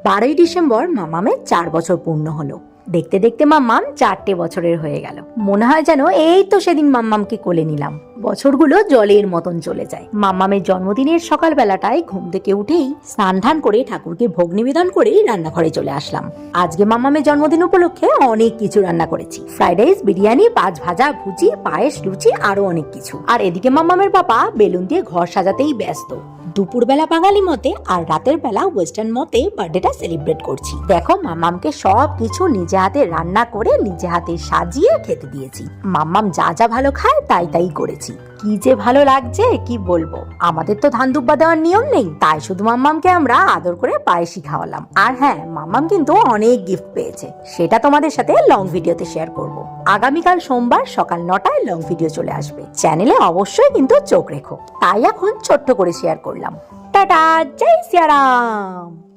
12ই December মামামের 4 বছর পূর্ণ হলো। দেখতে দেখতে মাম্মাম 4টে বছরের হয়ে গেল। মনে হয় যেন এই তো সেদিন মাম্মামকে কোলে নিলাম। বছরগুলো জলের মতন চলে যায়। মাম্মামের জন্মদিনের সকালবেলাটায় ঘুম থেকে উঠেই স্নান ধান করে ঠাকুরকে ভোগ নিবেদন করেই রান্নাঘরে চলে আসলাম। আজকে মাম্মামের জন্মদিন উপলক্ষে অনেক কিছু রান্না করেছি। ফ্রাইড রাইস, বিরিয়ানি, পাঁচ ভাজা, ভুজি, পায়েস, লুচি, আরো অনেক কিছু। আর এদিকে মাম্মামের পাপা বেলুন দিয়ে ঘর সাজাতেই ব্যস্ত। দুপুরবেলা বাঙালি মতে আর রাতের বেলা ওয়েস্টার্ন মতে বার্থডেটা সেলিব্রেট করছি। দেখো মাম্মামকে সব কিছু নিজে হাতে রান্না করে নিজে হাতে সাজিয়ে খেতে দিয়েছি। মাম্মাম যা যা ভালো খায় তাই তাই করেছি। কি যে ভালো লাগছে কি বলবো। আমাদের তো ধান দুব্বা দেওয়ার নিয়ম নেই, তাই শুধু মাম্মামকে আমরা আদর করে পায়েসই খাওয়ালাম। আর হ্যাঁ, মাম্মাম কিন্তু অনেক গিফট পেয়েছে, সেটা তোমাদের সাথে লং ভিডিওতে শেয়ার করব। আগামীকাল সোমবার সকাল 9টায় লং ভিডিও চলে আসবে। চ্যানেলে অবশ্যই কিন্তু চোখ রেখো। তাই এখন ছোট্ট করে শেয়ার করলাম। টাটা, জয় সিয়ারাম।